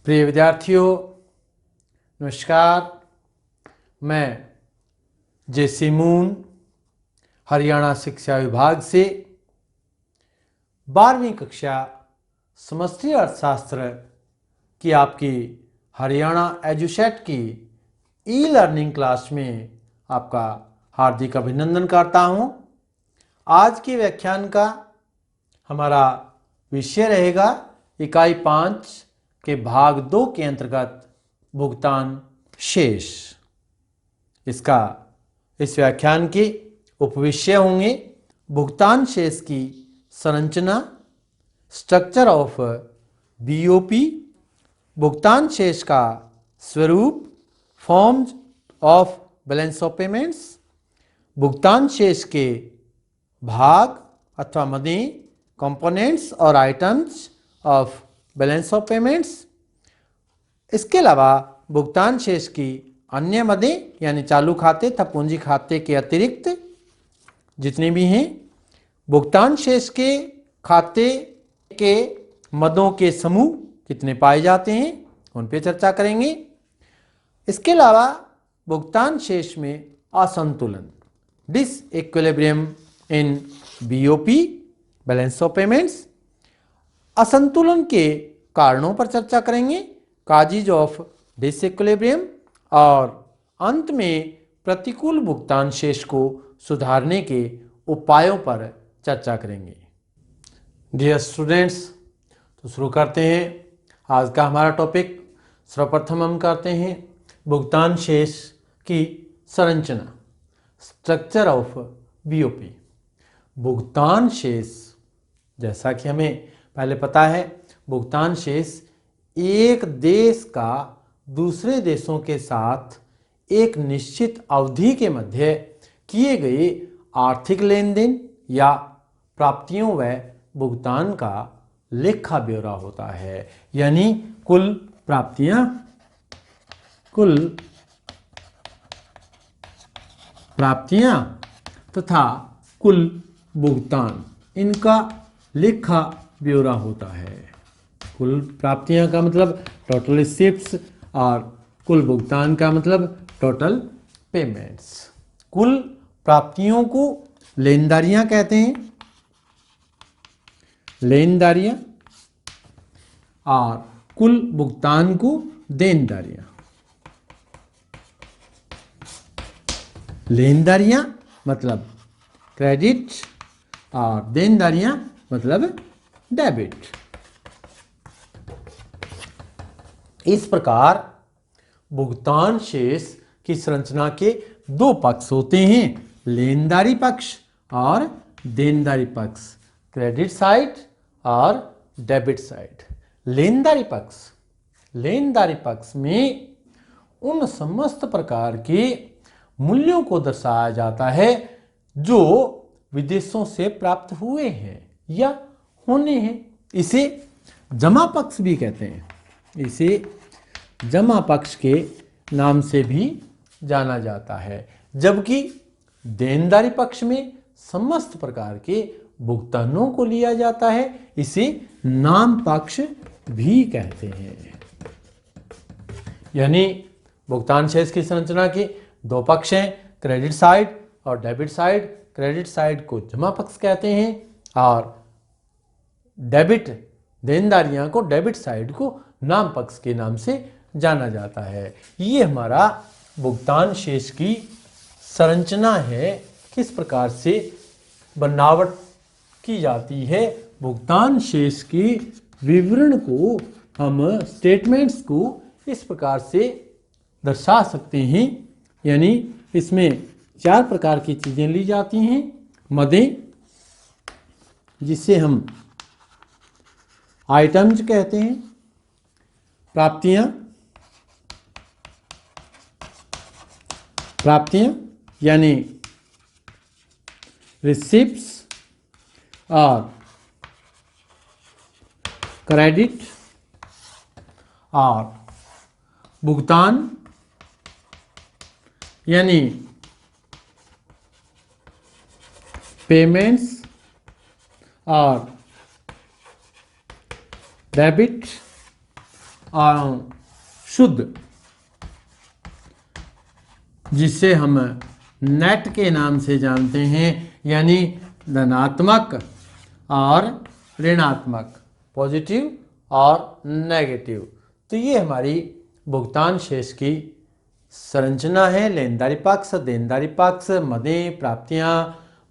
प्रिय विद्यार्थियों, नमस्कार। मैं जेसी मून हरियाणा शिक्षा विभाग से 12वीं कक्षा समष्टि अर्थशास्त्र की आपकी हरियाणा एजुसेट की ई लर्निंग क्लास में आपका हार्दिक अभिनंदन करता हूं। आज के व्याख्यान का हमारा विषय रहेगा इकाई 5 के भाग 2 के अंतर्गत भुगतान शेष। इस व्याख्यान के उपविषय होंगे भुगतान शेष की संरचना, स्ट्रक्चर ऑफ बीओपी, भुगतान शेष का स्वरूप, forms of balance of payments, भुगतान शेष के भाग अथवा मदें, कंपोनेंट्स और items of balance of payments. इसके अलावा भुगतान शेष की अन्य मदें यानी चालू खाते तथा पूंजी खाते के अतिरिक्त जितने भी हैं, भुगतान शेष के खाते के मदों के समूह कितने पाए जाते हैं उन पे चर्चा करेंगे। इसके अलावा भुगतान शेष में असंतुलन, disequilibrium in BOP balance of payments, असंतुलन के कारणों पर चर्चा करेंगे, काजीज ऑफ डिसइक्विलिब्रियम, और अंत में प्रतिकूल भुगतान शेष को सुधारने के उपायों पर चर्चा करेंगे। डियर स्टूडेंट्स, तो शुरू करते हैं आज का हमारा टॉपिक। सर्वप्रथम हम करते हैं भुगतान शेष की संरचना, स्ट्रक्चर ऑफ बीओपी। भुगतान शेष, जैसा कि हमें पहले पता है, भुगतान शेष एक देश का दूसरे देशों के साथ एक निश्चित अवधि के मध्य किए गए आर्थिक लेन देन या प्राप्तियों व भुगतान का लेखा ब्यौरा होता है। यानी कुल प्राप्तियां तथा कुल भुगतान, इनका लेखा ब्यौरा होता है। कुल प्राप्तियां का मतलब टोटल रिसीप्ट्स और कुल भुगतान का मतलब टोटल पेमेंट्स। कुल प्राप्तियों को लेनदारियां कहते हैं, लेनदारियां, और कुल भुगतान को देनदारियां। लेनदारियां मतलब क्रेडिट और देनदारियां मतलब डेबिट। इस प्रकार भुगतान शेष की संरचना के दो पक्ष होते हैं, लेनदारी पक्ष और देनदारी पक्ष, क्रेडिट साइड और डेबिट साइड। लेनदारी पक्ष में उन समस्त प्रकार के मूल्यों को दर्शाया जाता है जो विदेशों से प्राप्त हुए हैं या होने हैं। इसे जमा पक्ष भी कहते हैं, इसे जमा पक्ष के नाम से भी जाना जाता है। जबकि देनदारी पक्ष में समस्त प्रकार के भुगतानों को लिया जाता है, इसे नाम पक्ष भी कहते हैं। यानी भुगतान शेष की संरचना के दो पक्ष हैं, क्रेडिट साइड और डेबिट साइड। क्रेडिट साइड को जमा पक्ष कहते हैं और डेबिट देनदारियां को, डेबिट साइड को नाम पक्ष के नाम से जाना जाता है। ये हमारा भुगतान शेष की संरचना है, किस प्रकार से बनावट की जाती है। भुगतान शेष के विवरण को हम स्टेटमेंट्स को इस प्रकार से दर्शा सकते हैं। यानी इसमें 4 प्रकार की चीजें ली जाती हैं। मदें, जिसे हम आइटम्स कहते हैं, प्राप्तियां यानी रिसिप्ट्स, और क्रेडिट, और भुगतान यानी पेमेंट्स, और डेबिट शुद्ध, जिसे हम नेट के नाम से जानते हैं, यानी धनात्मक और ऋणात्मक, पॉजिटिव और नेगेटिव। तो ये हमारी भुगतान शेष की संरचना है। लेनदारी पक्ष, देनदारी पक्ष, मदें, प्राप्तियां,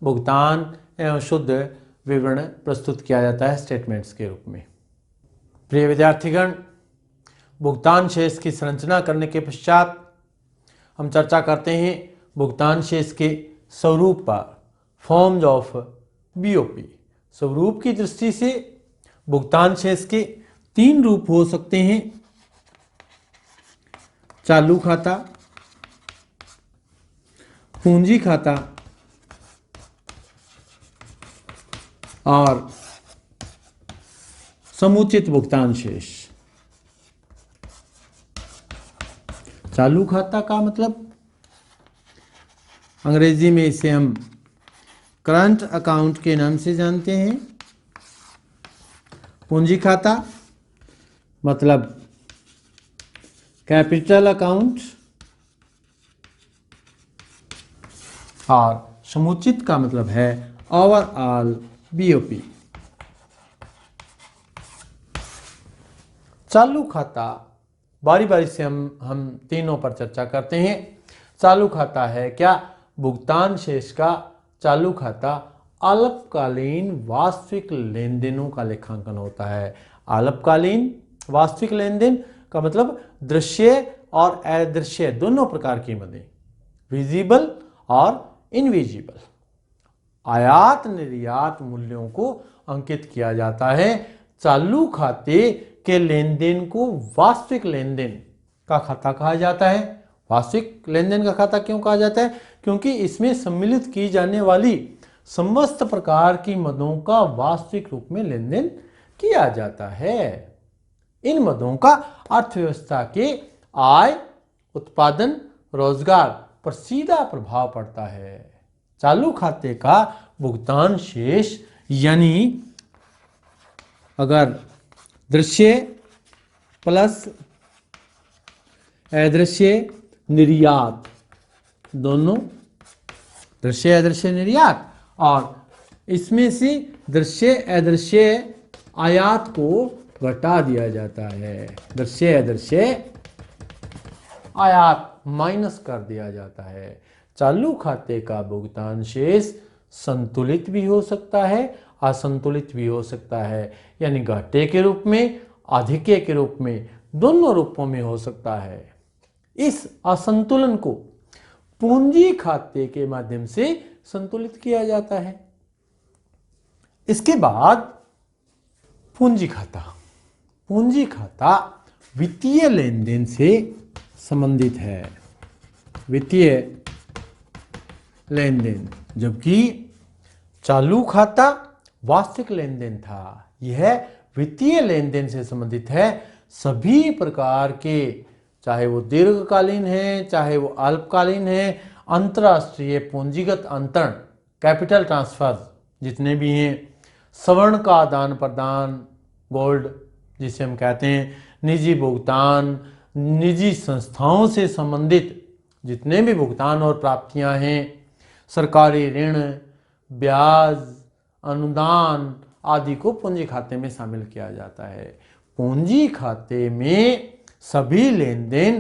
भुगतान एवं शुद्ध विवरण प्रस्तुत किया जाता है स्टेटमेंट्स के रूप में। प्रिय विद्यार्थीगण, भुगतान शेष की संरचना करने के पश्चात हम चर्चा करते हैं भुगतान शेष के स्वरूप पर, फॉर्म्स ऑफ बीओपी। स्वरूप की दृष्टि से भुगतान शेष के 3 रूप हो सकते हैं: चालू खाता, पूंजी खाता और समुचित भुगतान शेष। चालू खाता का मतलब अंग्रेजी में इसे हम करंट अकाउंट के नाम से जानते हैं। पूंजी खाता मतलब कैपिटल अकाउंट, और समुचित का मतलब है ओवरऑल बीओपी। चालू खाता बारी बारी से हम तीनों पर चर्चा करते हैं। चालू खाता है क्या? भुगतान शेष का चालू खाता अल्पकालीन वास्तविक लेन देनों का लेखांकन होता है। अल्पकालीन वास्तविक लेन देन का मतलब दृश्य और अदृश्य दोनों प्रकार की मदें, विजिबल और इनविजिबल। आयात निर्यात मूल्यों को अंकित किया जाता है। चालू खाते के लेन देन को वास्तविक लेन देन का खाता कहा जाता है। वास्तविक लेन देन का खाता क्यों कहा जाता है? क्योंकि इसमें सम्मिलित की जाने वाली समस्त प्रकार की मदों का वास्तविक रूप में लेन देन किया जाता है। इन मदों का अर्थव्यवस्था के आय, उत्पादन, रोजगार पर सीधा प्रभाव पड़ता है। चालू खाते का भुगतान शेष यानी अगर दृश्य प्लस अदृश्य निर्यात, दोनों दृश्य अदृश्य निर्यात, और इसमें से दृश्य अदृश्य आयात को घटा दिया जाता है। दृश्य अदृश्य आयात माइनस कर दिया जाता है। चालू खाते का भुगतान शेष संतुलित भी हो सकता है, असंतुलित भी हो सकता है, यानी घाटे के रूप में, अधिके के रूप में, दोनों रूपों में हो सकता है। इस असंतुलन को पूंजी खाते के माध्यम से संतुलित किया जाता है। इसके बाद पूंजी खाता। पूंजी खाता वित्तीय लेन देन से संबंधित है। वित्तीय लेन देन, जबकि चालू खाता वास्तविक लेन देन था, यह वित्तीय लेन देन से संबंधित है। सभी प्रकार के, चाहे वो दीर्घकालीन है, चाहे वो अल्पकालीन है, अंतर्राष्ट्रीय पूंजीगत अंतरण, कैपिटल ट्रांसफर जितने भी हैं, स्वर्ण का आदान प्रदान, गोल्ड जिसे हम कहते हैं, निजी भुगतान, निजी संस्थाओं से संबंधित जितने भी भुगतान और प्राप्तियां हैं, सरकारी ऋण, ब्याज, अनुदान आदि को पूंजी खाते में शामिल किया जाता है। पूंजी खाते में सभी लेन देन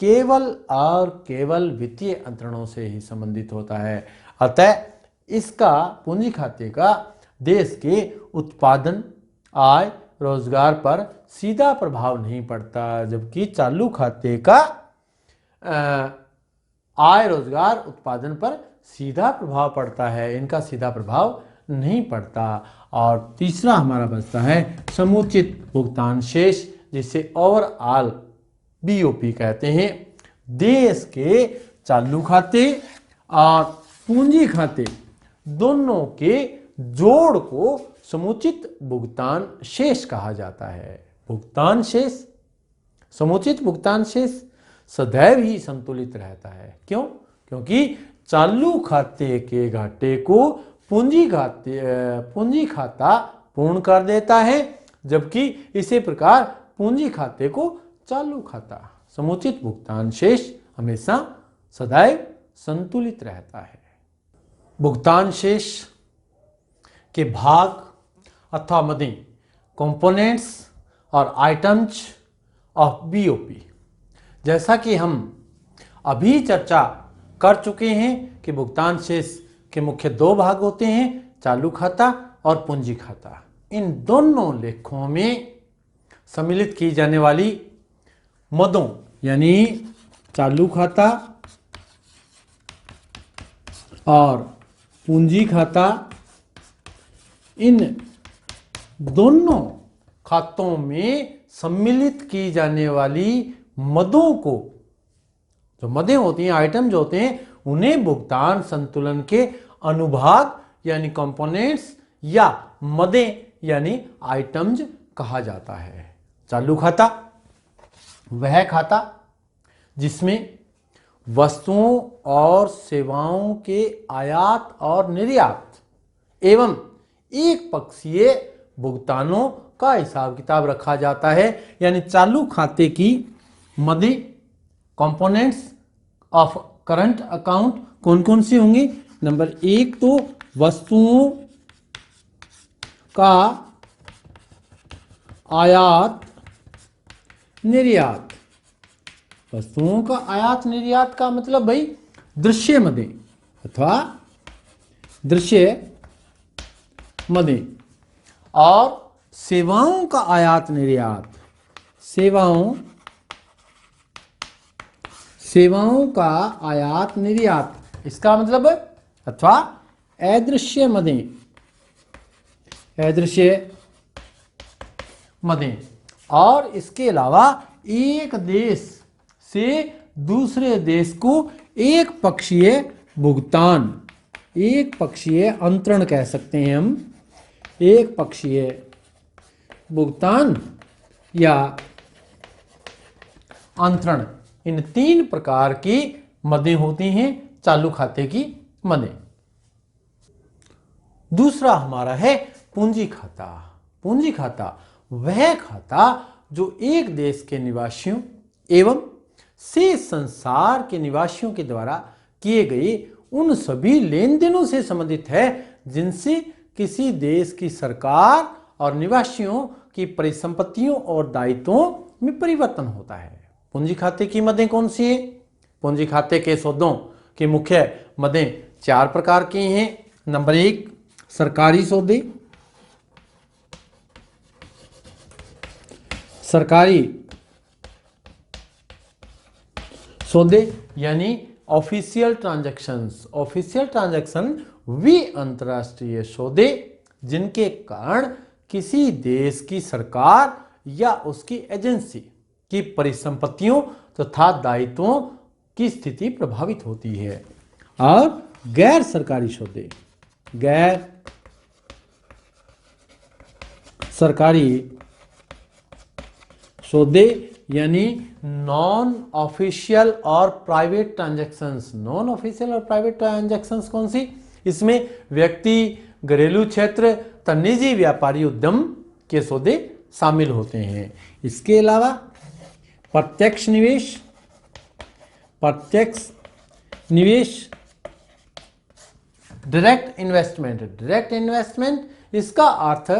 केवल और केवल वित्तीय अंतरणों से ही संबंधित होता है। अतः इसका, पूंजी खाते का देश के उत्पादन, आय, रोजगार पर सीधा प्रभाव नहीं पड़ता, जबकि चालू खाते का आय, रोजगार, उत्पादन पर सीधा प्रभाव पड़ता है। इनका सीधा प्रभाव नहीं पड़ता। और तीसरा हमारा बचता है समुचित भुगतान शेष, जिसे ओवरऑल बीओपी कहते हैं। देश के चालू खाते और पूंजी खाते दोनों के जोड़ को समुचित भुगतान शेष कहा जाता है। भुगतान शेष, समुचित भुगतान शेष सदैव ही संतुलित रहता है। क्यों? क्योंकि चालू खाते के घाटे को पूंजी खाता पूर्ण कर देता है, जबकि इसी प्रकार पूंजी खाते को चालू खाता। समुचित भुगतान शेष हमेशा सदैव संतुलित रहता है। भुगतान शेष के भाग अथवा मदें कंपोनेंट्स और आइटम्स ऑफ बीओपी, जैसा कि हम अभी चर्चा कर चुके हैं कि भुगतान शेष के मुख्य दो भाग होते हैं, चालू खाता और पूंजी खाता। इन दोनों लेखों में सम्मिलित की जाने वाली मदों यानी चालू खाता और पूंजी खाता, इन दोनों खातों में सम्मिलित की जाने वाली मदों को, जो मदें होती हैं, आइटम जो होते हैं, उन्हें भुगतान संतुलन के अनुभाग यानी कंपोनेंट्स या मदें यानी आइटम्स कहा जाता है। चालू खाता वह खाता जिसमें वस्तुओं और सेवाओं के आयात और निर्यात एवं एक पक्षीय भुगतानों का हिसाब किताब रखा जाता है। यानी चालू खाते की मदें कंपोनेंट्स ऑफ करंट अकाउंट कौन कौन सी होंगी? नंबर 1 तो वस्तुओं का आयात निर्यात। वस्तुओं का आयात निर्यात का मतलब भाई दृश्य मदें अथवा दृश्य मदें, और सेवाओं का आयात निर्यात, सेवाओं का आयात निर्यात, इसका मतलब अथवा अदृश्य मदें। और इसके अलावा एक देश से दूसरे देश को एक पक्षीय भुगतान, एक पक्षीय अंतरण कह सकते हैं हम, एक पक्षीय भुगतान या अंतरण, इन 3 प्रकार की मदें होती हैं चालू खाते की मदें। दूसरा हमारा है पूंजी खाता। पूंजी खाता वह खाता जो एक देश के निवासियों एवं शेष संसार के निवासियों के द्वारा किए गए उन सभी लेन देनों से संबंधित है जिनसे किसी देश की सरकार और निवासियों की परिसंपत्तियों और दायित्वों में परिवर्तन होता है। पूंजी खाते की मदें कौन सी है? पूंजी खाते के सौदों की मुख्य मदें 4 प्रकार की हैं। नंबर 1 सरकारी सौदे, सरकारी सौदे यानी ऑफिशियल ट्रांजैक्शंस। ऑफिशियल ट्रांजैक्शन वे अंतर्राष्ट्रीय सौदे जिनके कारण किसी देश की सरकार या उसकी एजेंसी की परिसंपत्तियों तथा दायित्वों की स्थिति प्रभावित होती है। और गैर सरकारी सौदे, गैर सरकारी सौदे यानी नॉन ऑफिशियल और प्राइवेट ट्रांजैक्शंस। नॉन ऑफिशियल और प्राइवेट ट्रांजैक्शंस कौन सी? इसमें व्यक्ति, घरेलू क्षेत्र तथा निजी व्यापारी उद्यम के सौदे शामिल होते हैं। इसके अलावा प्रत्यक्ष निवेश, डायरेक्ट इन्वेस्टमेंट। डायरेक्ट इन्वेस्टमेंट इसका अर्थ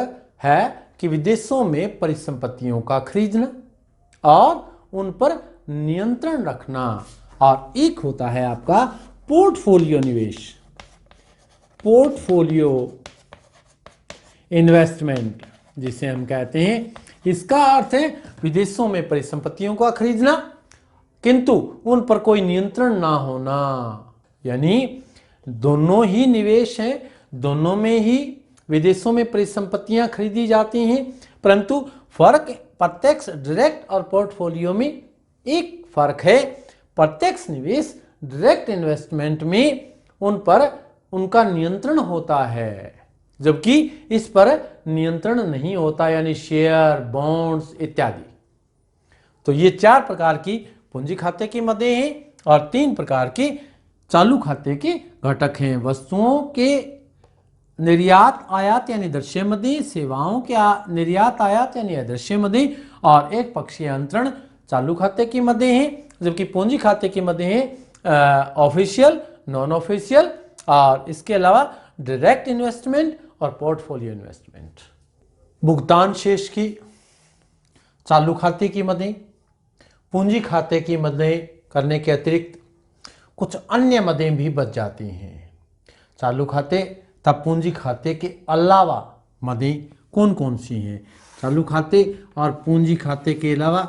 है कि विदेशों में परिसंपत्तियों का खरीदना और उन पर नियंत्रण रखना। और एक होता है आपका पोर्टफोलियो निवेश, पोर्टफोलियो इन्वेस्टमेंट जिसे हम कहते हैं। इसका अर्थ है विदेशों में परिसंपत्तियों का खरीदना किंतु उन पर कोई नियंत्रण ना होना। यानी दोनों ही निवेश हैं, दोनों में ही विदेशों में परिसंपत्तियां खरीदी जाती हैं, परंतु फर्क प्रत्यक्ष डायरेक्ट और पोर्टफोलियो में एक फर्क है। प्रत्यक्ष निवेश डायरेक्ट इन्वेस्टमेंट में उन पर उनका नियंत्रण होता है, जबकि इस पर नियंत्रण नहीं होता, यानी शेयर, बॉन्ड्स इत्यादि। तो ये 4 प्रकार की पूंजी खाते की मदें हैं और 3 प्रकार के चालू खाते के घटक हैं। वस्तुओं के निर्यात आयात यानी दृश्य मदें, सेवाओं के निर्यात आयात यानी अदृश्य मदें, और एक पक्षीय अंतरण चालू खाते की मदें हैं, जबकि पूंजी खाते की मदें हैं ऑफिशियल, नॉन ऑफिशियल और इसके अलावा डायरेक्ट इन्वेस्टमेंट और पोर्टफोलियो इन्वेस्टमेंट। भुगतान शेष की चालू खाते की मदें, पूंजी खाते की मदें करने के अतिरिक्त कुछ अन्य मदें भी बच जाती हैं। चालू खाते तब पूंजी खाते के अलावा मदें कौन कौन सी हैं? चालू खाते और पूंजी खाते के अलावा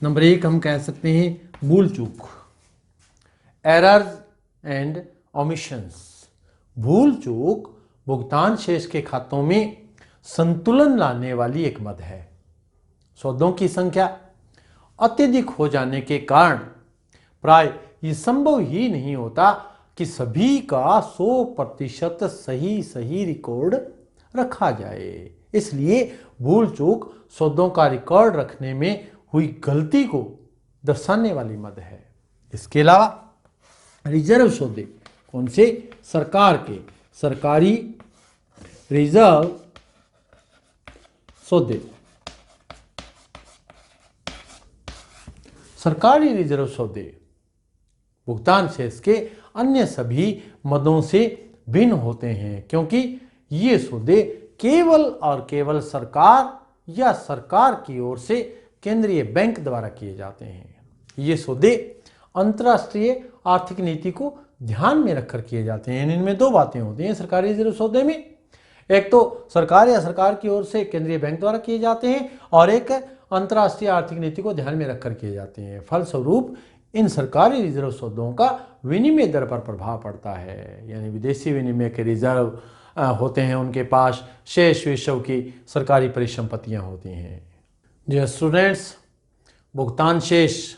नंबर 1 हम कह सकते हैं भूल चूक, एरर्स एंड ओमिशंस। भूल चूक भुगतान शेष के खातों में संतुलन लाने वाली एक मद है। सौदों की संख्या अत्यधिक हो जाने के कारण प्राय ये संभव ही नहीं होता कि सभी का 100% सही रिकॉर्ड रखा जाए। इसलिए भूल चूक सौदों का रिकॉर्ड रखने में हुई गलती को दर्शाने वाली मद है। इसके अलावा रिजर्व सौदे कौन से? सरकार के सरकारी रिजर्व सौदे, सरकारी रिजर्व सौदे भुगतान शेष के अन्य सभी मदों से भिन्न होते हैं, क्योंकि ये सौदे केवल और केवल सरकार या सरकार की ओर से केंद्रीय बैंक द्वारा किए जाते हैं। ये सौदे अंतर्राष्ट्रीय आर्थिक नीति को ध्यान में रखकर किए जाते हैं। इनमें 2 बातें होती हैं सरकारी रिजर्व सौदे में, एक तो सरकार या सरकार की ओर से केंद्रीय बैंक द्वारा किए जाते हैं और एक अंतर्राष्ट्रीय आर्थिक नीति को ध्यान में रखकर किए जाते हैं। फलस्वरूप इन सरकारी रिजर्व सौदों का विनिमय दर पर प्रभाव पड़ता है, यानी विदेशी विनिमय के रिजर्व होते हैं, उनके पास शेष विश्व की सरकारी परिसंपत्तियां होती हैं। जो स्टूडेंट्स, भुगतान शेष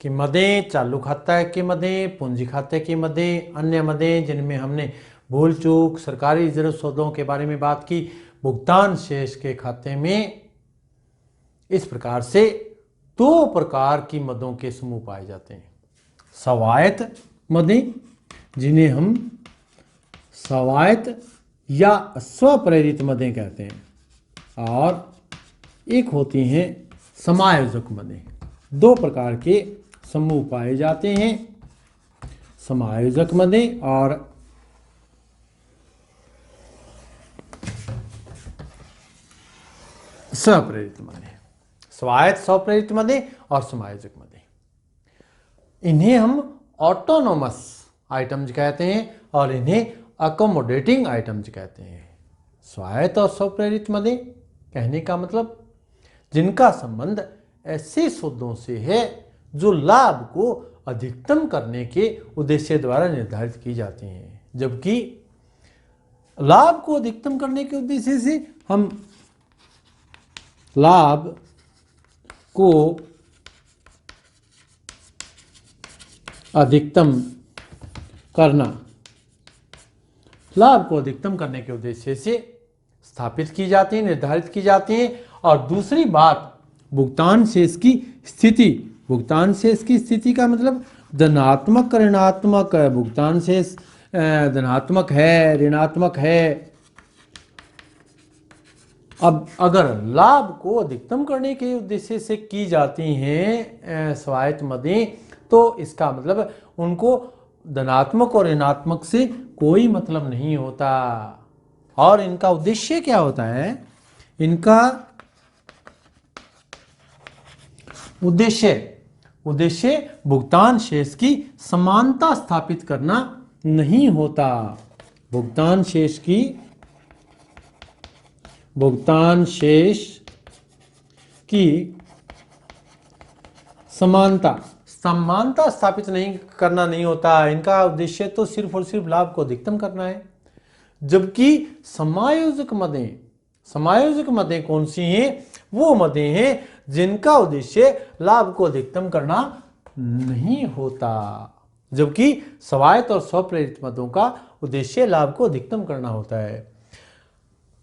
की मदें, चालू खाता की मदें, पूंजी खाते की मदें, अन्य मदें जिनमें हमने भूल चूक, सरकारी रिजर्व सौदों के बारे में बात की, भुगतान शेष के खाते में इस प्रकार से 2 प्रकार की मदों के समूह पाए जाते हैं। स्वायत्त मदें, जिन्हें हम स्वायत्त या स्वप्रेरित मदें कहते हैं, और एक होती हैं समायोजक मदें। 2 प्रकार के समूह पाए जाते हैं, समायोजक मदें और स्वप्रेरित मदें। स्वायत्त स्वप्रेरित मदें और समायोजक मदें, इन्हें हम ऑटोनोमस आइटम्स कहते हैं और इन्हें अकोमोडेटिंग आइटम्स कहते हैं। स्वायत्त और स्वप्रेरित मदें कहने का मतलब जिनका संबंध ऐसे सौदों से है जो लाभ को अधिकतम करने के उद्देश्य द्वारा निर्धारित की जाती हैं, जबकि लाभ को अधिकतम करने के उद्देश्य से हम लाभ को अधिकतम करने के उद्देश्य से स्थापित की जाती है, निर्धारित की जाती है। और दूसरी बात, भुगतान शेष की स्थिति। भुगतान शेष की स्थिति का मतलब धनात्मक ऋणात्मक, भुगतान शेष धनात्मक है, ऋणात्मक है। अब अगर लाभ को अधिकतम करने के उद्देश्य से की जाती हैं स्वायत्त मदें, तो इसका मतलब उनको धनात्मक और ऋणात्मक से कोई मतलब नहीं होता। और इनका उद्देश्य क्या होता है? इनका उद्देश्य भुगतान शेष की समानता स्थापित करना नहीं होता। भुगतान शेष की समानता स्थापित नहीं होता। इनका उद्देश्य तो सिर्फ और सिर्फ लाभ को अधिकतम करना है। जबकि समायोजक मदें कौन सी हैं? वो मदें हैं जिनका उद्देश्य लाभ को अधिकतम करना नहीं होता, जबकि स्वायत्त और स्वप्रेरित मदों का उद्देश्य लाभ को अधिकतम करना होता है।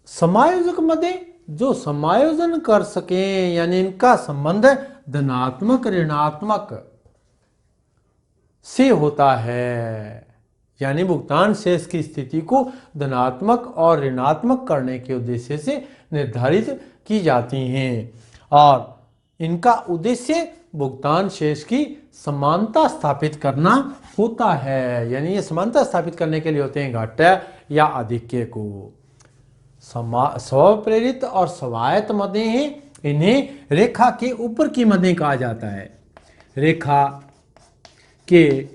समायोजक मदें जो समायोजन कर सकें, यानी इनका संबंध धनात्मक ऋणात्मक से होता है, यानी भुगतान शेष की स्थिति को धनात्मक और ऋणात्मक करने के उद्देश्य से निर्धारित की जाती हैं। और इनका उद्देश्य भुगतान शेष की समानता स्थापित करना होता है। यानी ये समानता स्थापित करने के लिए होते हैं घाटे या आधिक्य को। स्वप्रेरित और स्वायत्त मदें हैं, इन्हें रेखा के ऊपर की मदें कहा जाता है। रेखा के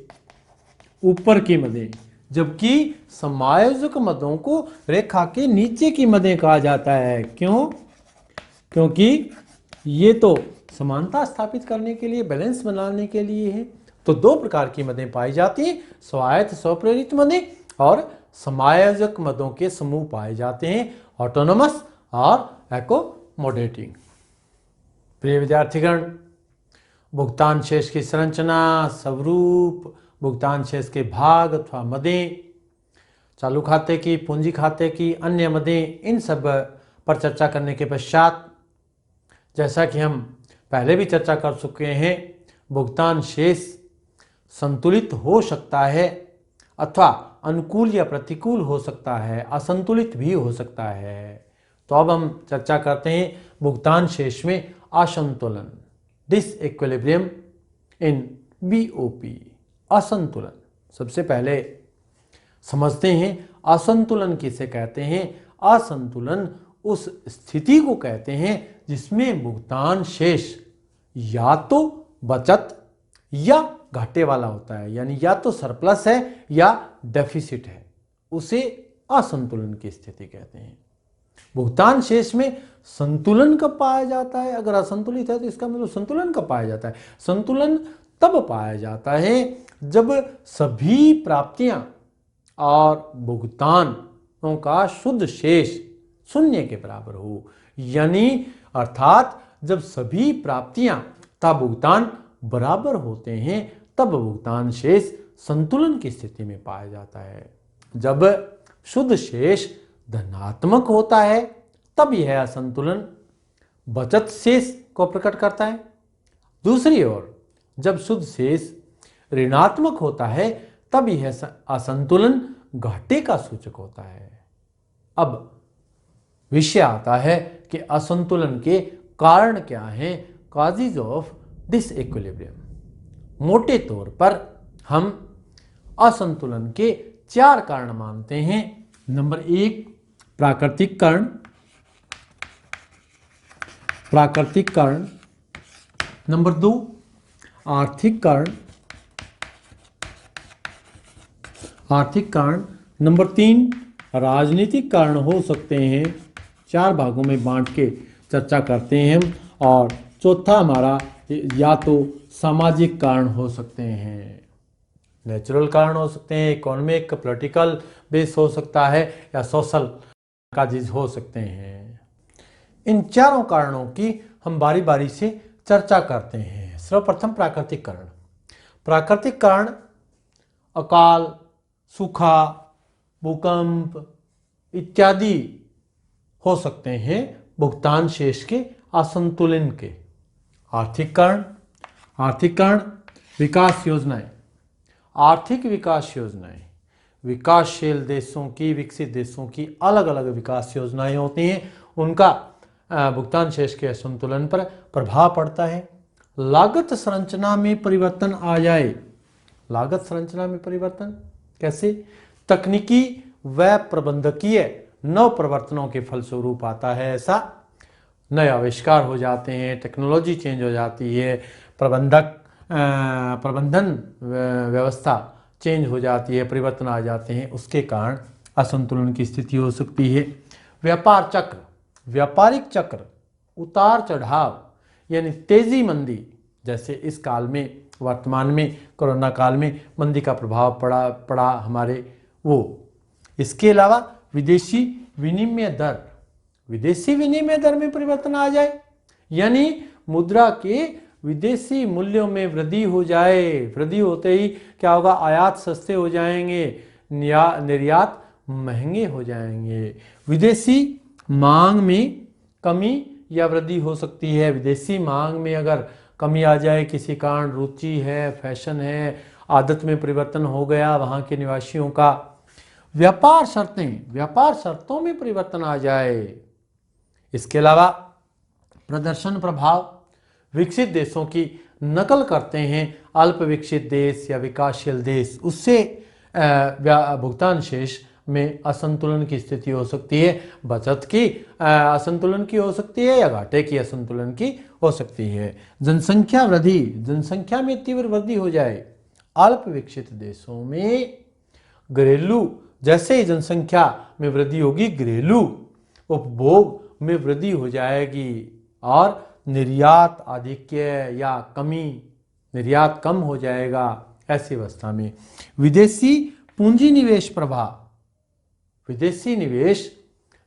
ऊपर की मदें, जबकि समायोजक मदों को रेखा के नीचे की मदें कहा जाता है। क्यों? क्योंकि ये तो समानता स्थापित करने के लिए, बैलेंस बनाने के लिए है। तो दो प्रकार की मदें पाई जाती हैं, स्वायत्त स्वप्रेरित मदें और समायोजक मदों के समूह पाए जाते हैं, ऑटोनोमस और एकोमोडेटिंग। प्रिय विद्यार्थीगण, भुगतान शेष की संरचना, स्वरूप, भुगतान शेष के भाग अथवा मदें, चालू खाते की, पूंजी खाते की अन्य मदें, इन सब पर चर्चा करने के पश्चात, जैसा कि हम पहले भी चर्चा कर चुके हैं, भुगतान शेष संतुलित हो सकता है अथवा अनुकूल या प्रतिकूल हो सकता है, असंतुलित भी हो सकता है। तो अब हम चर्चा करते हैं भुगतान शेष में असंतुलन, डिसइक्विलिब्रियम इन बीओपी। असंतुलन, सबसे पहले समझते हैं असंतुलन किसे कहते हैं। असंतुलन उस स्थिति को कहते हैं जिसमें भुगतान शेष या तो बचत या घाटे वाला होता है, यानी या तो सरप्लस है या डेफिसिट है, उसे असंतुलन की स्थिति कहते हैं। भुगतान शेष में संतुलन कब पाया जाता है? अगर असंतुलित है तो इसका मतलब संतुलन कब पाया जाता है? संतुलन तब पाया जाता है जब सभी प्राप्तियां और भुगतानों का शुद्ध शेष शून्य के बराबर हो, यानी अर्थात जब सभी प्राप्तियां तथा भुगतान बराबर होते हैं तब भुगतान शेष संतुलन की स्थिति में पाया जाता है। जब शुद्ध शेष धनात्मक होता है तब यह असंतुलन बचत शेष को प्रकट करता है। दूसरी ओर जब शुद्ध शेष ऋणात्मक होता है तब यह असंतुलन घाटे का सूचक होता है। अब विषय आता है कि असंतुलन के कारण क्या हैं, कॉजेज ऑफ डिसइक्विलिब्रियम। मोटे तौर पर हम असंतुलन के 4 कारण मानते हैं। नंबर 1 प्राकृतिक कारण, नंबर 2 आर्थिक कारण, नंबर 3 राजनीतिक कारण हो सकते हैं। 4 भागों में बांट के चर्चा करते हैं हम। और चौथा हमारा या तो सामाजिक कारण हो सकते हैं, नेचुरल कारण हो सकते हैं, इकोनॉमिक पॉलिटिकल बेस हो सकता है, या सोशल काजेज हो सकते हैं। इन चारों कारणों की हम बारी बारी से चर्चा करते हैं। सर्वप्रथम प्राकृतिक कारण। प्राकृतिक कारण अकाल, सूखा, भूकंप इत्यादि हो सकते हैं भुगतान शेष के असंतुलन के। आर्थिक कारण विकास योजनाएं, आर्थिक विकास योजनाएं, विकासशील देशों की, विकसित देशों की अलग अलग विकास योजनाएं होती हैं, उनका भुगतान शेष के असंतुलन पर प्रभाव पड़ता है। लागत संरचना में परिवर्तन आ जाए। लागत संरचना में परिवर्तन कैसे? तकनीकी व प्रबंधकीय नव प्रवर्तनों के फलस्वरूप आता है। ऐसा नए आविष्कार हो जाते हैं, टेक्नोलॉजी चेंज हो जाती है, प्रबंधन व्यवस्था चेंज हो जाती है, परिवर्तन आ जाते हैं, उसके कारण असंतुलन की स्थिति हो सकती है। व्यापार चक्र, व्यापारिक चक्र, उतार चढ़ाव, यानी तेजी मंदी, जैसे इस काल में, वर्तमान में कोरोना काल में मंदी का प्रभाव पड़ा हमारे वो। इसके अलावा विदेशी विनिमय दर में परिवर्तन आ जाए, यानी मुद्रा के विदेशी मूल्यों में वृद्धि हो जाए। वृद्धि होते ही क्या होगा? आयात सस्ते हो जाएंगे, निर्यात महंगे हो जाएंगे। विदेशी मांग में कमी या वृद्धि हो सकती है। विदेशी मांग में अगर कमी आ जाए, किसी कारण, रुचि है, फैशन है, आदत में परिवर्तन हो गया वहाँ के निवासियों का। व्यापार शर्तों में परिवर्तन आ जाए। इसके अलावा प्रदर्शन प्रभाव विकसित देशों की नकल करते हैं अल्प विकसित देश या विकासशील देश, उससे भुगतान शेष में असंतुलन की स्थिति हो सकती है, बचत की असंतुलन की हो सकती है या घाटे की असंतुलन की हो सकती है। जनसंख्या वृद्धि, जनसंख्या में तीव्र वृद्धि हो जाए अल्प विकसित देशों में, घरेलू जैसे ही जनसंख्या में वृद्धि होगी घरेलू उपभोग में वृद्धि हो जाएगी और निर्यात आधिक्य या कमी, निर्यात कम हो जाएगा। ऐसी अवस्था में विदेशी पूंजी निवेश प्रभाव, विदेशी निवेश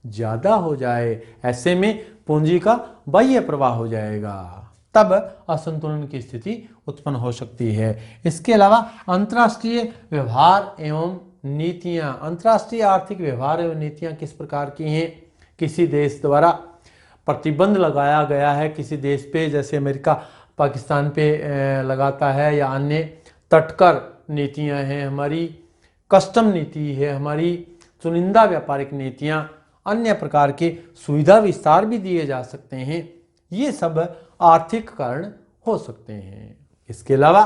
ज्यादा हो जाए, ऐसे में पूंजी का बाह्य प्रवाह हो जाएगा, तब असंतुलन की स्थिति उत्पन्न हो सकती है। इसके अलावा अंतर्राष्ट्रीय व्यवहार एवं नीतियां, अंतर्राष्ट्रीय आर्थिक व्यवहार एवं नीतियां किस प्रकार की हैं? किसी देश द्वारा प्रतिबंध लगाया गया है किसी देश पे, जैसे अमेरिका पाकिस्तान पे लगाता है, या अन्य तटकर नीतियां हैं हमारी, कस्टम नीति है हमारी, चुनिंदा व्यापारिक नीतियां, अन्य प्रकार के सुविधा विस्तार भी दिए जा सकते हैं। ये सब आर्थिक कारण हो सकते हैं। इसके अलावा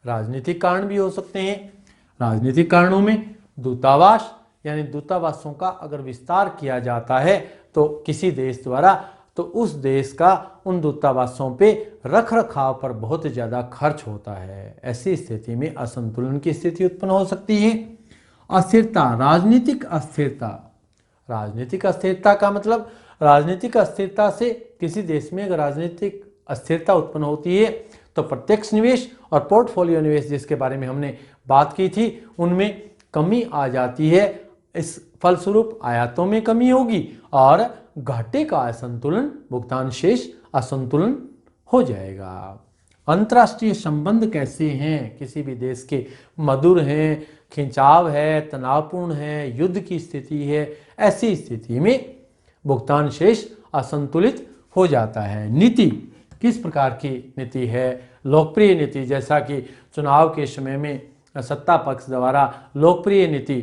राजनीतिक कारण भी हो सकते हैं। राजनीतिक कारणों में दूतावास, यानी दूतावासों का अगर विस्तार किया जाता है तो किसी देश द्वारा, तो उस देश का उन दूतावासों पे रख रखाव पर बहुत ज़्यादा खर्च होता है। ऐसी स्थिति में असंतुलन की स्थिति उत्पन्न हो सकती है। अस्थिरता, राजनीतिक अस्थिरता, राजनीतिक अस्थिरता का मतलब, राजनीतिक अस्थिरता से किसी देश में अगर राजनीतिक अस्थिरता उत्पन्न होती है तो प्रत्यक्ष निवेश और पोर्टफोलियो निवेश जिसके बारे में हमने बात की थी उनमें कमी आ जाती है। इस फलस्वरूप आयातों में कमी होगी और घाटे का असंतुलन, भुगतान शेष असंतुलन हो जाएगा। अंतर्राष्ट्रीय संबंध कैसे हैं? किसी भी देश के मधुर हैं, खिंचाव है, तनावपूर्ण है, युद्ध की स्थिति है, ऐसी स्थिति में भुगतान शेष असंतुलित हो जाता है। नीति किस प्रकार की नीति है? लोकप्रिय नीति, जैसा कि चुनाव के समय में सत्ता पक्ष द्वारा लोकप्रिय नीति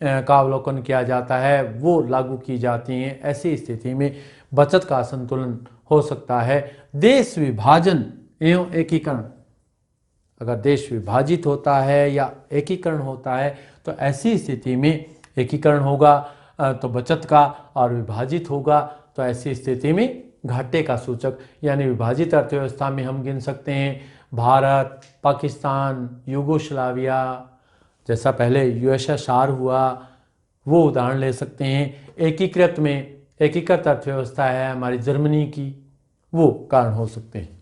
का अवलोकन किया जाता है, वो लागू की जाती हैं। ऐसी स्थिति में बचत का असंतुलन हो सकता है। देश विभाजन एवं एकीकरण, अगर देश विभाजित होता है या एकीकरण होता है तो ऐसी स्थिति में एकीकरण होगा तो बचत का, और विभाजित होगा तो ऐसी स्थिति में घाटे का सूचक, यानी विभाजित अर्थव्यवस्था में हम गिन सकते हैं भारत, पाकिस्तान, यूगोस्लाविया, जैसा पहले यूएसएसआर हुआ वो उदाहरण ले सकते हैं। एकीकृत में, एकीकृत अर्थव्यवस्था है हमारी जर्मनी की, वो कारण हो सकते हैं।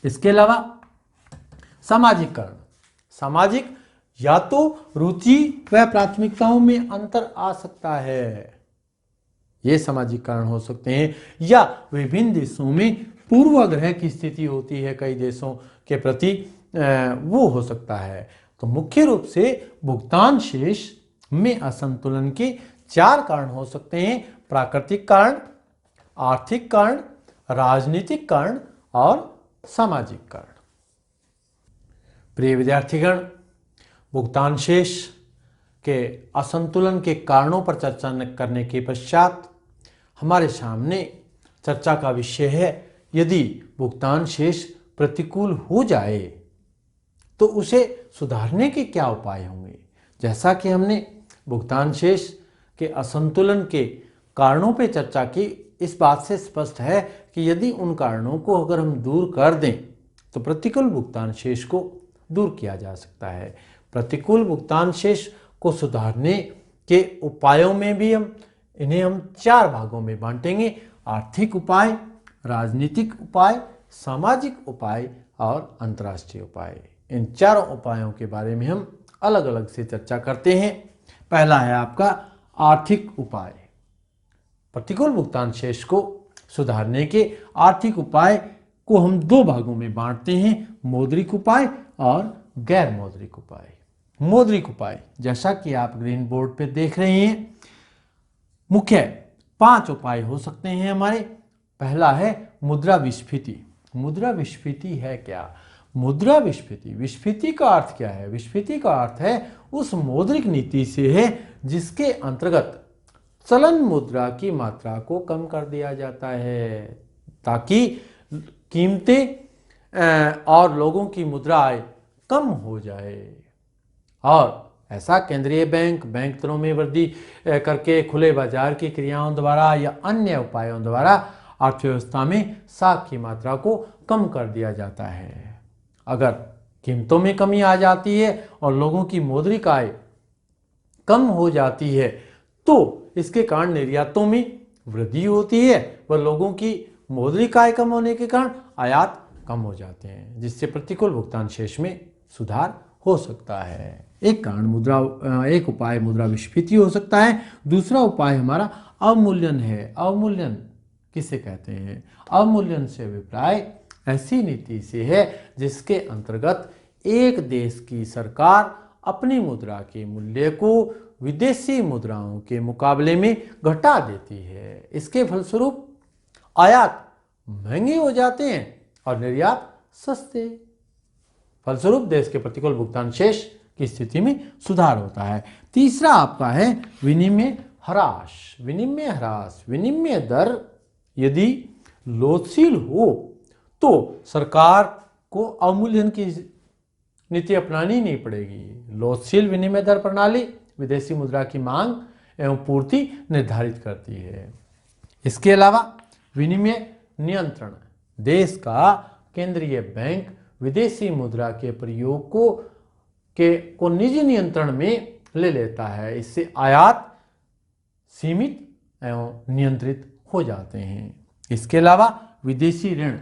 इसके अलावा सामाजिक कारण, सामाजिक या तो रुचि व प्राथमिकताओं में अंतर आ सकता है, ये सामाजिक कारण हो सकते हैं, या विभिन्न देशों में पूर्वाग्रह की स्थिति होती है कई देशों के प्रति, वो हो सकता है। तो मुख्य रूप से भुगतान शेष में असंतुलन के 4 कारण हो सकते हैं: प्राकृतिक कारण, आर्थिक कारण, राजनीतिक कारण और सामाजिक कारण। प्रिय विद्यार्थीगण, भुगतान शेष के असंतुलन के कारणों पर चर्चा करने के पश्चात हमारे सामने चर्चा का विषय है, यदि भुगतान शेष प्रतिकूल हो जाए तो उसे सुधारने के क्या उपाय होंगे। जैसा कि हमने भुगतान शेष के असंतुलन के कारणों पर चर्चा की, इस बात से स्पष्ट है कि यदि उन कारणों को अगर हम दूर कर दें तो प्रतिकूल भुगतान शेष को दूर किया जा सकता है। प्रतिकूल भुगतान शेष को सुधारने के उपायों में भी इन्हें हम 4 भागों में बांटेंगे: आर्थिक उपाय, राजनीतिक उपाय, सामाजिक उपाय और अंतर्राष्ट्रीय उपाय। इन 4 उपायों के बारे में हम अलग अलग से चर्चा करते हैं। पहला है आपका आर्थिक उपाय। प्रतिकूल भुगतान शेष को सुधारने के आर्थिक उपाय को हम 2 भागों में बांटते हैं: मौद्रिक उपाय और गैर मौद्रिक उपाय। मौद्रिक उपाय, जैसा कि आप ग्रीन बोर्ड पे देख रहे हैं, मुख्य 5 उपाय हो सकते हैं हमारे। पहला है मुद्रा विस्फीति। मुद्रा विस्फीति है क्या? मुद्रा विस्फीति, विस्फीति का अर्थ क्या है? विस्फीति का अर्थ है उस मौद्रिक नीति से है जिसके अंतर्गत चलन मुद्रा की मात्रा को कम कर दिया जाता है ताकि कीमतें और लोगों की मुद्रा आय कम हो जाए। और ऐसा केंद्रीय बैंक दरों में वृद्धि करके खुले बाजार की क्रियाओं द्वारा या अन्य उपायों द्वारा अर्थव्यवस्था में साख की मात्रा को कम कर दिया जाता है। अगर कीमतों में कमी आ जाती है और लोगों की मौद्रिक आय कम हो जाती है तो इसके कारण निर्यातों में वृद्धि होती है व लोगों की मौद्रिक आय कम होने के कारण आयात कम हो जाते हैं, जिससे प्रतिकूल भुगतान शेष में सुधार हो सकता है। एक उपाय मुद्रा विस्फीति हो सकता है। दूसरा उपाय हमारा अवमूल्यन है। अवमूल्यन किसे कहते हैं? अवमूल्यन से अभिप्राय ऐसी नीति से है जिसके अंतर्गत एक देश की सरकार अपनी मुद्रा के मूल्य को विदेशी मुद्राओं के मुकाबले में घटा देती है। इसके फलस्वरूप आयात महंगे हो जाते हैं और निर्यात सस्ते। फलस्वरूप देश के प्रतिकूल भुगतान शेष की स्थिति में सुधार होता है। तीसरा आपका है विनिमय ह्रास। विनिमय ह्रास, विनिमय दर यदि लोचशील हो तो सरकार को अवमूल्यन की नीति अपनानी नहीं पड़ेगी। लोचशील विनिमय दर प्रणाली विदेशी मुद्रा की मांग एवं पूर्ति निर्धारित करती है। इसके अलावा विनिमय नियंत्रण, देश का केंद्रीय बैंक विदेशी मुद्रा के प्रयोग को निजी नियंत्रण में ले लेता है। इससे आयात सीमित एवं नियंत्रित हो जाते हैं। इसके अलावा विदेशी ऋण,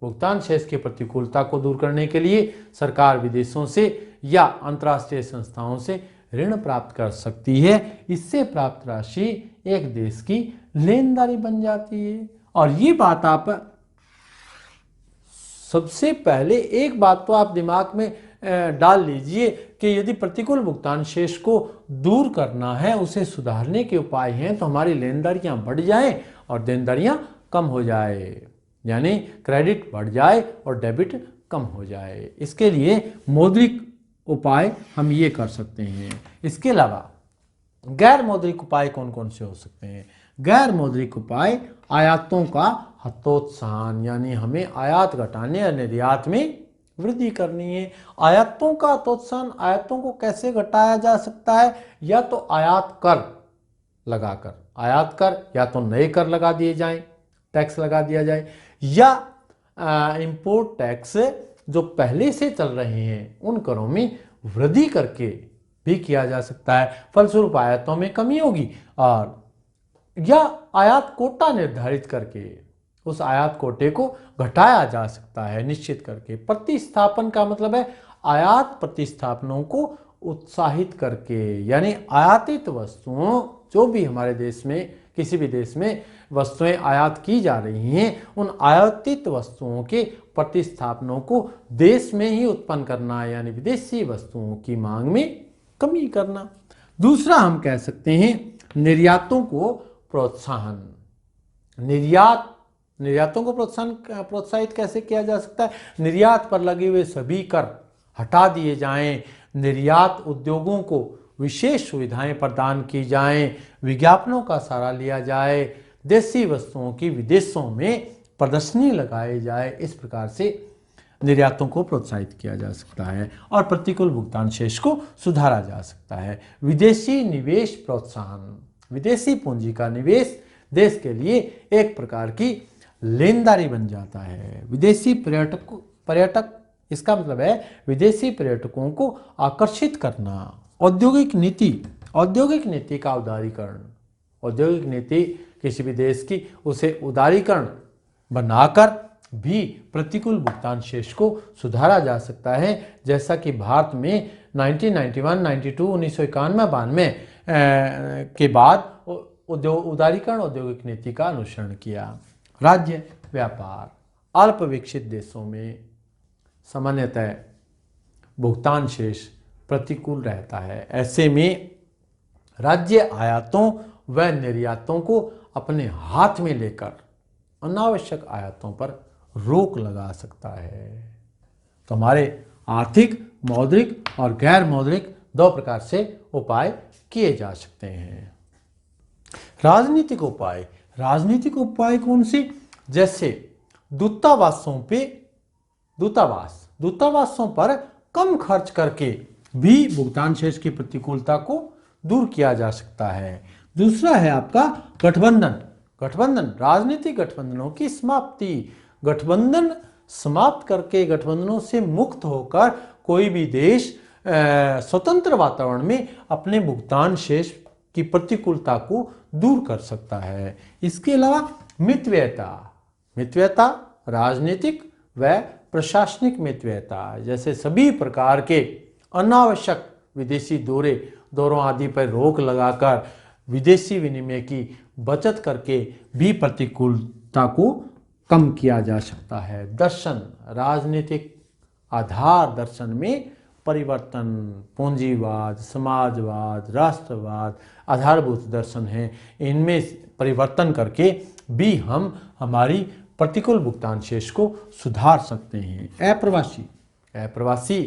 भुगतान शेष की प्रतिकूलता को दूर करने के लिए सरकार विदेशों से या अंतर्राष्ट्रीय संस्थाओं से ऋण प्राप्त कर सकती है। इससे प्राप्त राशि एक देश की लेनदारी बन जाती है। और ये बात आप सबसे पहले एक बात तो आप दिमाग में डाल लीजिए कि यदि प्रतिकूल भुगतान शेष को दूर करना है, उसे सुधारने के उपाय हैं तो हमारी लेनदारियां बढ़ जाएं और देनदारियां कम हो जाए, यानी क्रेडिट बढ़ जाए और डेबिट कम हो जाए। इसके लिए मौद्रिक उपाय हम ये कर सकते हैं। इसके अलावा गैर मौद्रिक उपाय कौन कौन से हो सकते हैं? गैर मौद्रिक उपाय आयातों का हतोत्साहन, यानी हमें आयात घटाने और निर्यात में वृद्धि करनी है। आयातों का हतोत्साहन, आयातों को कैसे घटाया जा सकता है? या तो आयात कर लगाकर, आयात कर या तो नए कर लगा दिए जाएं, टैक्स लगा दिया जाए, या इंपोर्ट टैक्स जो पहले से चल रहे हैं उन करों में वृद्धि करके भी किया जा सकता है। फलस्वरूप आयातों में कमी होगी। और या आयात कोटा निर्धारित करके उस आयात कोटे को घटाया जा सकता है निश्चित करके। प्रतिस्थापन का मतलब है आयात प्रतिस्थापनों को उत्साहित करके, यानी आयातित वस्तुओं, जो भी हमारे देश में किसी भी देश में वस्तुएं आयात की जा रही हैं, उन आयातित वस्तुओं के प्रतिस्थापनों को देश में ही उत्पन्न करना, यानी विदेशी वस्तुओं की मांग में कमी करना। दूसरा हम कह सकते हैं निर्यातों को प्रोत्साहन। निर्यातों को प्रोत्साहित कैसे किया जा सकता है? निर्यात पर लगे हुए सभी कर हटा दिए जाएं, निर्यात उद्योगों को विशेष सुविधाएं प्रदान की जाएं, विज्ञापनों का सहारा लिया जाए, देसी वस्तुओं की विदेशों में प्रदर्शनी लगाई जाए। इस प्रकार से निर्यातों को प्रोत्साहित किया जा सकता है और प्रतिकूल भुगतान शेष को सुधारा जा सकता है। विदेशी निवेश प्रोत्साहन, विदेशी पूंजी का निवेश देश के लिए एक प्रकार की लेनदारी बन जाता है। विदेशी पर्यटक इसका मतलब है विदेशी पर्यटकों को आकर्षित करना। औद्योगिक नीति का उदारीकरण, औद्योगिक नीति किसी भी देश की, उसे उदारीकरण बनाकर भी प्रतिकूल भुगतान शेष को सुधारा जा सकता है। जैसा कि भारत में 1991, 92, 1991-92 के बाद उदारीकरण औद्योगिक नीति का अनुसरण किया। राज्य व्यापार, अल्प विकसित देशों में सामान्यतः भुगतान शेष प्रतिकूल रहता है। ऐसे में राज्य आयातों व निर्यातों को अपने हाथ में लेकर अनावश्यक आयातों पर रोक लगा सकता है। तो हमारे आर्थिक, मौद्रिक और गैर मौद्रिक दो प्रकार से उपाय किए जा सकते हैं। राजनीतिक उपाय कौन से? जैसे दूतावासों पर कम खर्च करके भी भुगतान शेष की प्रतिकूलता को दूर किया जा सकता है। दूसरा है आपका गठबंधन, राजनीतिक गठबंधनों की समाप्ति। गठबंधन समाप्त करके, गठबंधनों से मुक्त होकर कोई भी देश स्वतंत्र वातावरण में अपने भुगतान शेष की प्रतिकूलता को दूर कर सकता है। इसके अलावा मितव्ययता राजनीतिक व प्रशासनिक मितव्ययता, जैसे सभी प्रकार के अनावश्यक विदेशी दौरों आदि पर रोक लगाकर विदेशी विनिमय की बचत करके भी प्रतिकूलता को कम किया जा सकता है। राजनीतिक आधार दर्शन में परिवर्तन, पूंजीवाद, समाजवाद, राष्ट्रवाद आधारभूत दर्शन हैं। इनमें परिवर्तन करके भी हम हमारी प्रतिकूल भुगतान शेष को सुधार सकते हैं। अप्रवासी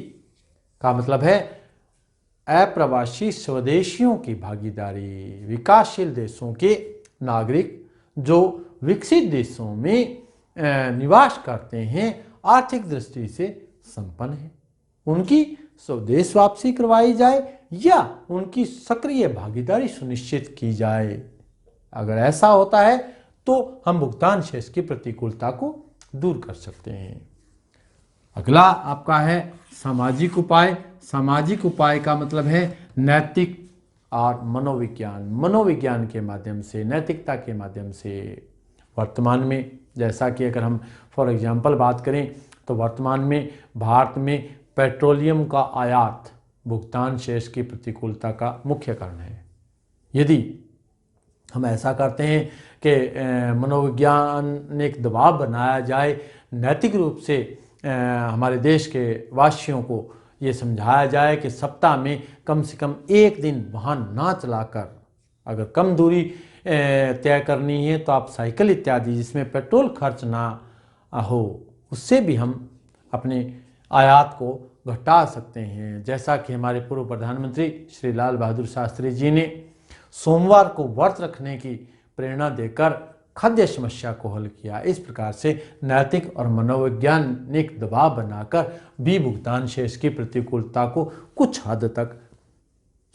का मतलब है अप्रवासी स्वदेशियों की भागीदारी। विकासशील देशों के नागरिक जो विकसित देशों में निवास करते हैं, आर्थिक दृष्टि से संपन्न हैं, उनकी स्वदेश वापसी करवाई जाए या उनकी सक्रिय भागीदारी सुनिश्चित की जाए। अगर ऐसा होता है तो हम भुगतान शेष की प्रतिकूलता को दूर कर सकते हैं। अगला आपका है सामाजिक उपाय। सामाजिक उपाय का मतलब है नैतिक और मनोविज्ञान के माध्यम से, नैतिकता के माध्यम से। वर्तमान में जैसा कि अगर हम फॉर एग्जांपल बात करें तो वर्तमान में भारत में पेट्रोलियम का आयात भुगतान शेष की प्रतिकूलता का मुख्य कारण है। यदि हम ऐसा करते हैं कि मनोवैज्ञानिक दबाव बनाया जाए, नैतिक रूप से हमारे देश के वासियों को ये समझाया जाए कि सप्ताह में कम से कम एक दिन वाहन ना चलाकर, अगर कम दूरी तय करनी है तो आप साइकिल इत्यादि जिसमें पेट्रोल खर्च ना हो, उससे भी हम अपने आयात को घटा सकते हैं। जैसा कि हमारे पूर्व प्रधानमंत्री श्री लाल बहादुर शास्त्री जी ने सोमवार को व्रत रखने की प्रेरणा देकर खाद्य समस्या को हल किया। इस प्रकार से नैतिक और मनोवैज्ञानिक दबाव बनाकर भी भुगतान शेष की प्रतिकूलता को कुछ हद तक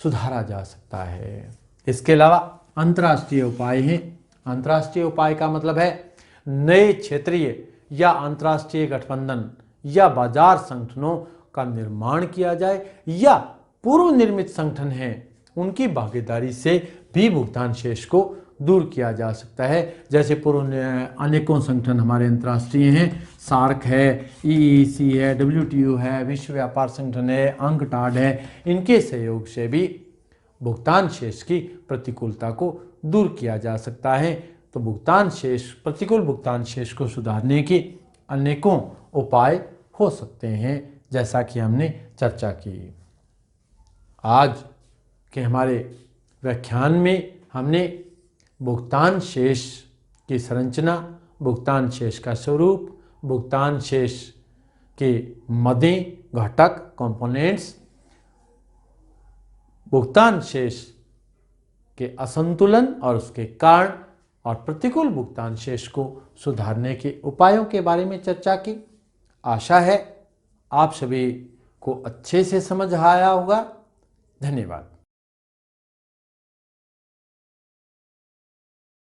सुधारा जा सकता है। इसके अलावा अंतर्राष्ट्रीय उपाय हैं। अंतर्राष्ट्रीय उपाय का मतलब है नए क्षेत्रीय या अंतर्राष्ट्रीय गठबंधन या बाजार संगठनों का निर्माण किया जाए या पूर्व निर्मित संगठन हैं उनकी भागीदारी से भी भुगतान शेष को दूर किया जा सकता है। जैसे पूर्व अनेकों संगठन हमारे अंतर्राष्ट्रीय हैं, सार्क है, EEC है, WTO है, विश्व व्यापार संगठन है, अंकटाड है। इनके सहयोग से भी भुगतान शेष की प्रतिकूलता को दूर किया जा सकता है। तो प्रतिकूल भुगतान शेष को सुधारने के अनेकों उपाय हो सकते हैं, जैसा कि हमने चर्चा की। आज के हमारे व्याख्यान में हमने भुगतान शेष की संरचना, भुगतान शेष का स्वरूप, भुगतान शेष के मदें, घटक, कंपोनेंट्स, भुगतान शेष के असंतुलन और उसके कारण और प्रतिकूल भुगतान शेष को सुधारने के उपायों के बारे में चर्चा की। आशा है आप सभी को अच्छे से समझ आया होगा। धन्यवाद।